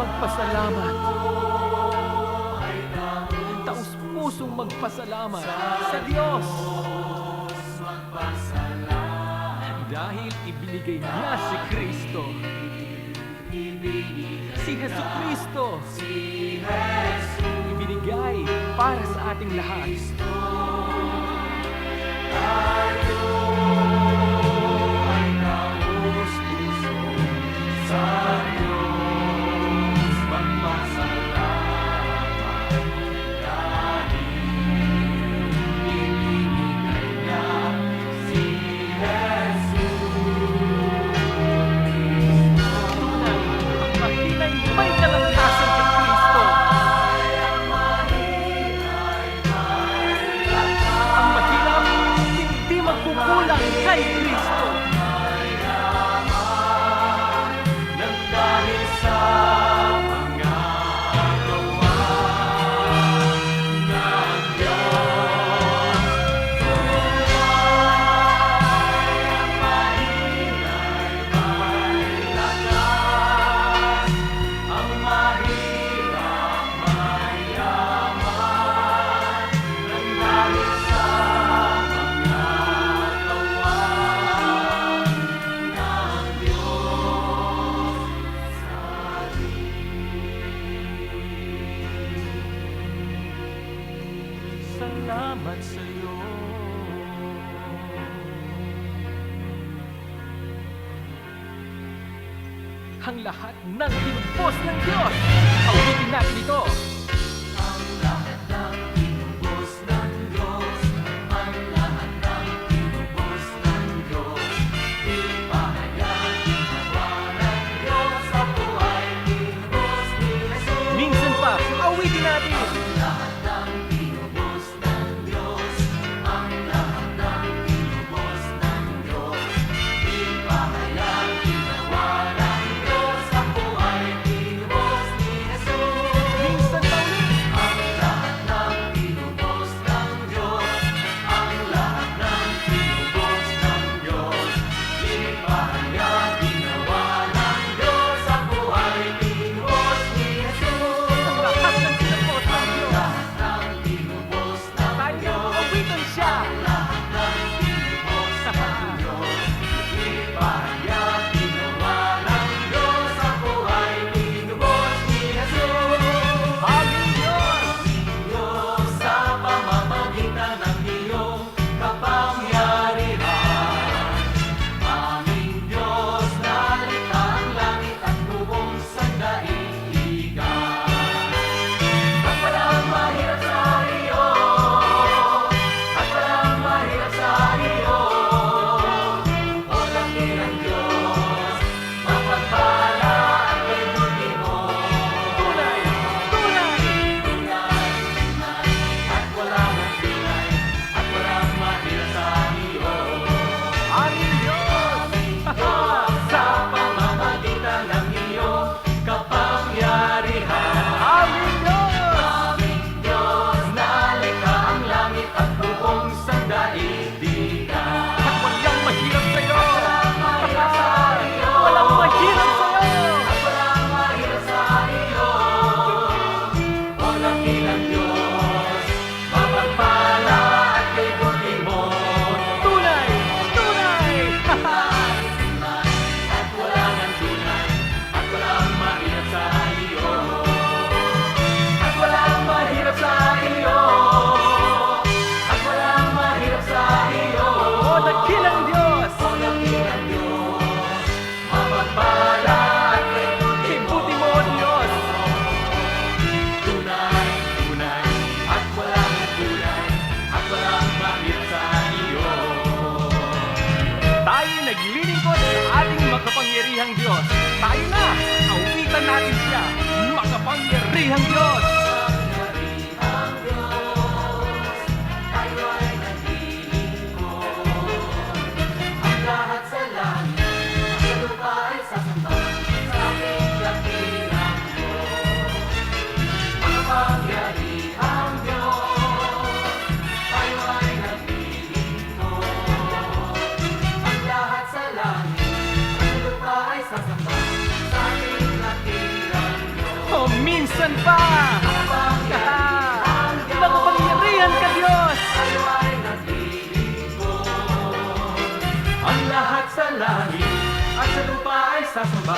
magpasalamat. Taus-pusong magpasalamat sa Diyos. Dahil ibinigay niya si Kristo. Si Jesucristo. Ibinigay para sa ating lahat. Tayo ay taus-puso sa Diyos magpasalamat. Dahil ibinigay niya si may kalakasan kay Kristo. Ang mahirap, hindi magkukulang kay Kristo. Nang dahil sa pangagawa ng Diyos, tunay ang mahinay, malakas. Ang mahirap, mayaman, nang dahil sa pangagawa ng Diyos sa atin. Salamat sa iyo. Ang lahat ng tinubos ng Diyos. Awitin natin ito. Ang lahat ng tinubos ng Diyos. Ang lahat ng tinubos ng Diyos. Ipahayag ginawa ng Diyos sa buhay. Tinubos ni Jesus. Minsan pa, awitin natin. Ang lahat ng tinubos ng Diyos. Ang lahat ng tinubos ng Diyos. Ipahayag ginawa ng Diyos sa buhay. Tinubos ni Jesus. Minsan pa ulit. Ang lahat ng tinubos ng Diyos. Ang lahat ng tinubos ng Diyos. Ipahayag ginawa ng Diyos sa buhay. Tinubos ni Jesus. Ang lahat ng tinubos ng Diyos. Ang lahat ng tinubos ng Diyos. Awitan siya. Ang lahat ng tinubos ng Diyos. Ipahayag ginawa ng Diyos sa buhay. Tinubos ni Jesus. Aming Diyos. Diyos sa pamamagitan ng iyong kapangyarihan. Aming Diyos na likha ang langit at buong sandaigdigan. At walang mahirap sa iyo. At walang mahirap sa iyo. O dakilang Diyos, mapagpala at may buti mo. Tunay, tunay, tunay, tunay, at walang tunay, at walang mahirap sa iyo. Aming Diyos, sa pamamagitan ng iyong kapangyarihan. Aming Diyos, na likha ang langit at buong sandaigdigan. At walang mahirap sa iyo. Walang mahirap sa iyo. At walang mahirap sa iyo. O dakilang Diyos, mapagpala at may buti mo. Tunay, tunay, tunay, at walang tunay, at walang mahirap sa iyo. At walang mahirap sa iyo. At walang mahirap sa iyo. O dakilang Diyos. O dakilang Diyos. Mapagpala at may buti mo, Diyos. Tunay, tunay, at walang tunay, at walang mahirap sa iyo. Tayo naglilingkod sa ating makapangyarihang Diyos. Tayo na, awitan natin siya. Makapangyarihang Diyos. Makapangyarihang Diyos, tayo ay naglilingkod. Ang lahat sa langit, sa lupa ay sasamba sa ating dakilang Diyos. Makapangyarihang Diyos, tayo ay naglilingkod. Ang lahat sa langit, sa lupa ay sasamba sa ating dakilang Diyos. minsan pa. Makapangyarihan ka, Diyos. Ang lahat sa langit at sa lupa ay sasamba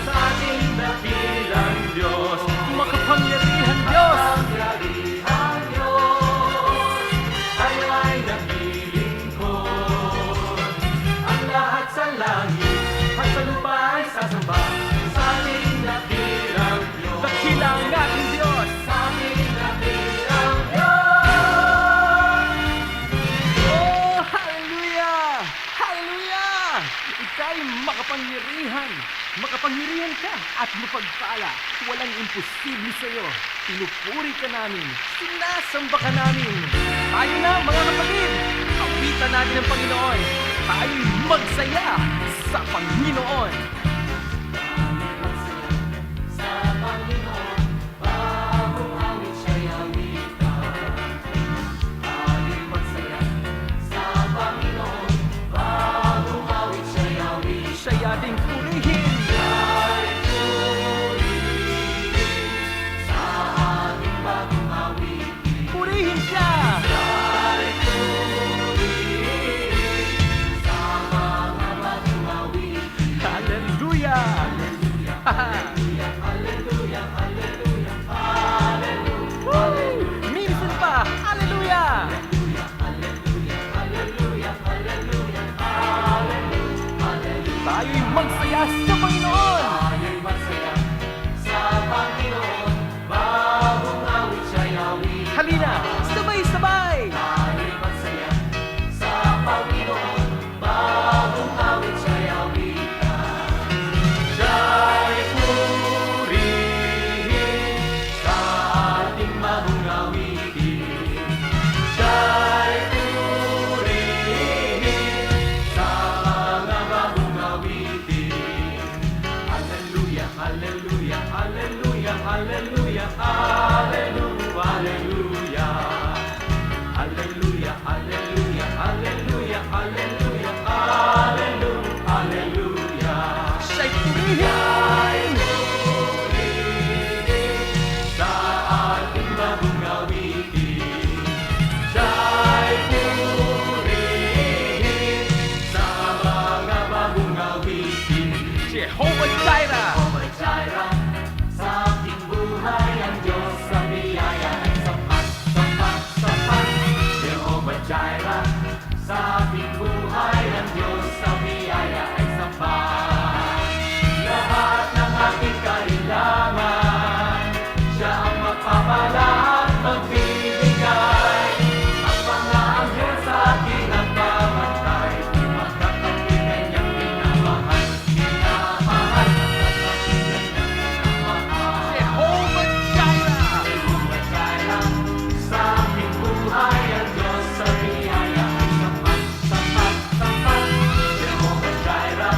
sa ating dakilang Diyos. Makapangyarihan, Diyos. Makapangyarihang Diyos, tayo ay naglilingkod. Ang lahat sa langit at sa lupa ay sasamba sa ating dakilang Diyos. Dakilang ating Diyos. Sa ating dakilang Diyos. Oh, hallelujah! Hallelujah! Ika'y makapangyarihan. Makapangyarihan ka at mapagpala. Walang imposible sa'yo. Pinupuri ka namin. Sinasamba ka namin. Tayo na, mga kapatid. Awitan natin ang Panginoon. Tayo'y magsaya sa Panginoon. Sa Panginoon, bagong awit siya'y awitan. Tayo'y magsaya sa Panginoon, bagong awit siya'y awitan. Siya'y ating purihin. Siya'y purihin sa ating bagong awitin. Purihin siya. Siya'y purihin sa mga bagong awitin. Hallelujah! Hallelujah, hallelujah, hallelujah, hallelujah. Woo! Minsan pa. Hallelujah! Tayo'y magsaya sa Panginoon. Tayo'y magsaya sa Panginoon, bagong awit siya'y awit. Halina, sabay-sabay. Tayo'y magsaya sa Panginoon, bagong awit siya'y awitan. Siya'y purihin sa ating bagong awitin. Siya'y purihin sa mga bagong awitin. Hallelujah, hallelujah, hallelujah, hallelujah, hallelujah, hallelujah. Hallelujah, hallelujah, hallelujah, hallelujah, hallelujah, hallelujah. Siya'y purihin. Sa ating bagong awitin, siya'y purihin sa mga bagong awitin. Jehovah Jireh. Jehovah Jireh, sa aking buhay ang Diyos sa biyaya ay sapat, sapat, sapat. Jehovah Jireh, sa aking buhay ang Diyos sa biyaya ay sapat. Lahat ng aking kailangan, siya ang magpapala at magbibigay. Ang mga anghel sa akin ang babantay, pagkat ako'y kanyang minamahal, minamahal, pagkat ako'y kanyang minamahal. Jehovah Jireh. Jehovah Jireh, sa aking buhay ang Diyos sa biyaya ay sapat, sapat, sapat. Jehovah Jireh,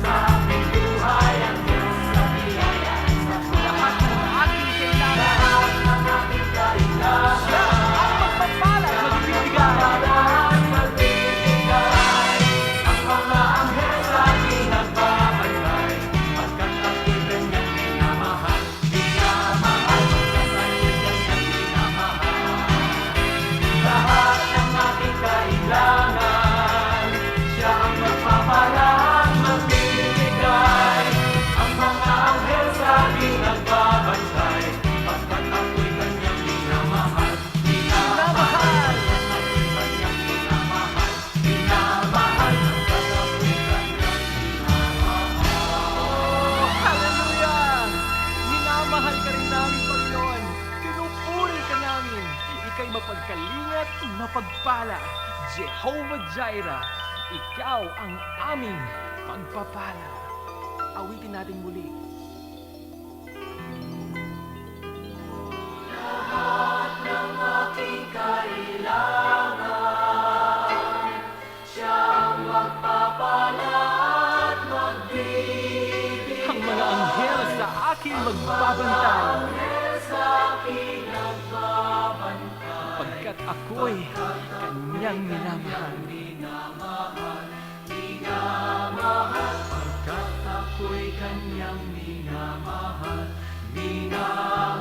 sa aking buhay ang Diyos sa biyaya ay sapat. Lahat ng ating kailangan. Lahat ng aking kailangan, Siya ang magpapala at magbibigay. lahat magbibigay. Ang mga anghel sa akin nagbabantay, pagkat ako'y kanyang minamahal, minamahal, pagkat ako'y kanyang minamahal. Lahat ng aking kailangan, siya ang magpapala at magbibigay. Ang mga anghel sa akin nagbabantay, pagkat ako'y kanyang minamahal, minamahal. Oh, hallelujah! Minamahal ka rin namin, Panginoon. Pinupuri ka namin. Ika'y mapagkalingat, mapagpala. Jehovah Jireh, ikaw ang aming pagpapala. Awitin natin muli. Aking kailangan, siyang magpapala at magbibigay. Ang mga anghel sa akin magbabantay. Sa aking nagbabantay, Pagkat ako'y kanyang minamahal. minamahal, minamahal. Pagkat ako'y kanyang minamahal, minamahal.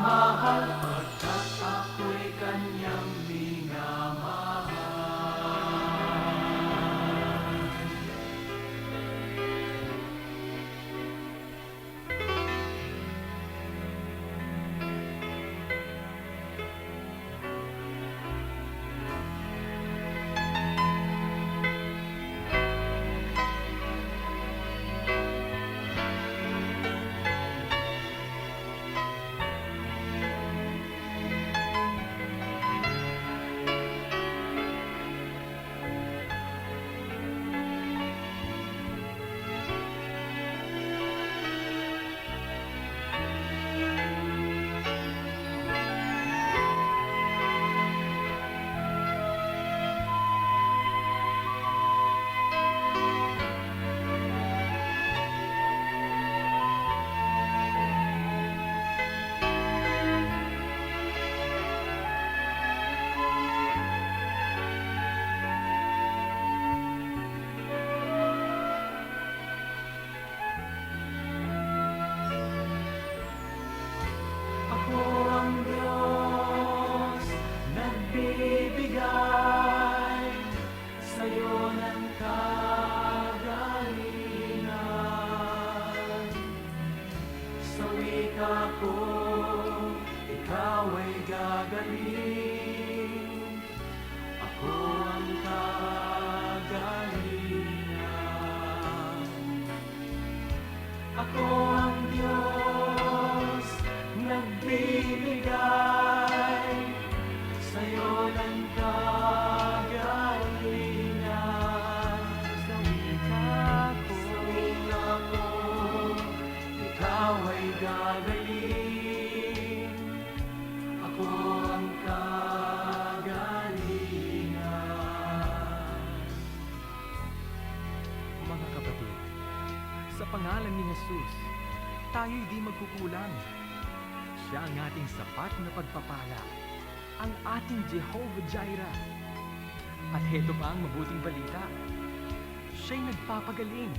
gagaling. Ako ang kagalingan. Ako ang Diyos nagbibigay sa'yo ng kagalingan. Sa wika ko, ikaw ay gagaling. Ako ang kagalingan. Mga kapatid, sa pangalan ni Jesus, tayo'y di magkukulang. Siya ang ating sapat na pagpapala, ang ating Jehovah Jireh. At heto pa ang mabuting balita. Siya'y nagpapagaling,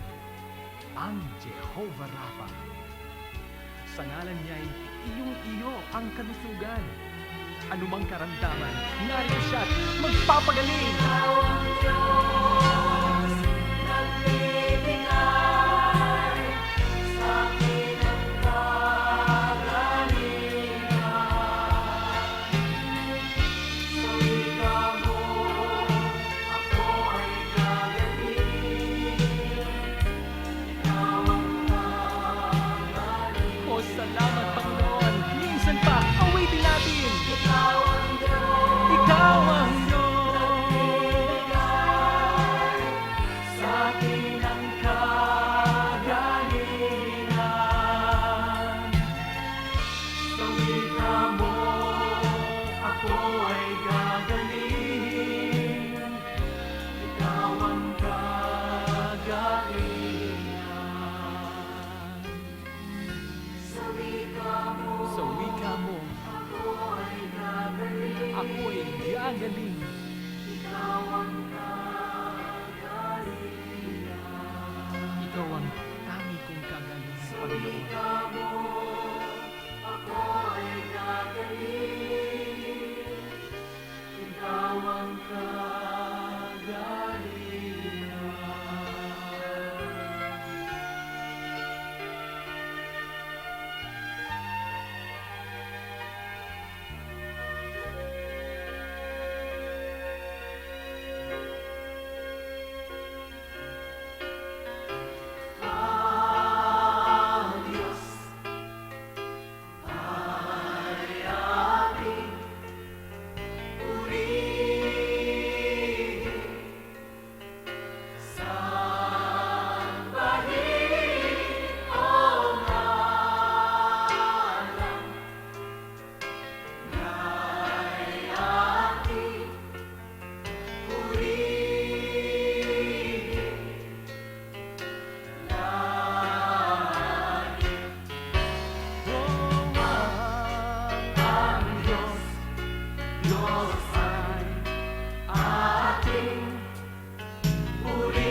ang Jehovah Rapha. Sa ngalan niya'y iyong-iyo ang kalusugan. Anumang karamdaman, narito siya't magpapagaling. Ikaw ang Diyos nagbibigay sa akin ang kagalingan. Sa wika mo, ako ay gagaling. Ikaw ang kagalingan. O salamat, Panginoon. Minsan pa, awitin natin. Ikaw ang Diyos Ikaw ang Diyos. sa akin ang kagalingan. Sa wika mo, ako ay gagaling. Ikaw ang kagalingan. Sa wika mo, Sa wika mo, ako ay gagaling. ako ay gagaling. Ikaw ang kagalingan. Ikaw ang tangi kong kagaling, Panginoon. Ako ay gagaling. Ikaw ang kagalingan. Ang Diyos ay ating purihin, sambahin ang ngalan niya'y ating purihin. Ang Diyos, Diyos ay ating purihin,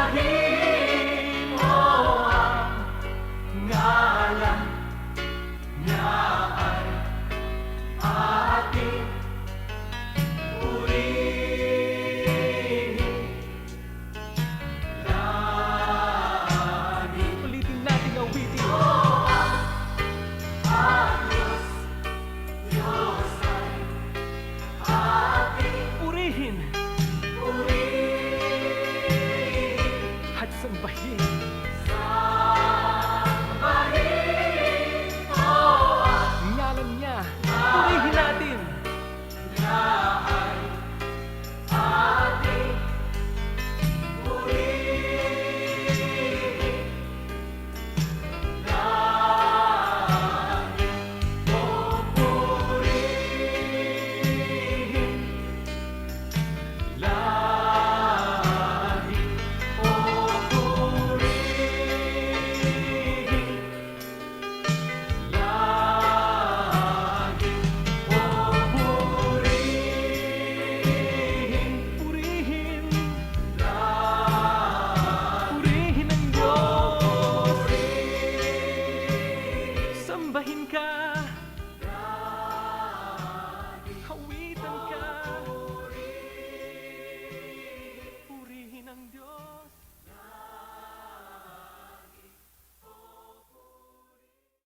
sambahin mo ang ngalan niya ay ating purihin. Lagi Ulitin natin awitin. ang Diyos, Diyos ay ating Purihin purihin. at sambahin. Sambahin mo ang Ngalan niya, purihin natin. niya ay ating purihin. Lagi mong purihin. Lagi mong purihin. Lagi mong purihin. Purihin, Lagi purihin ang Diyos. Sambahin ka,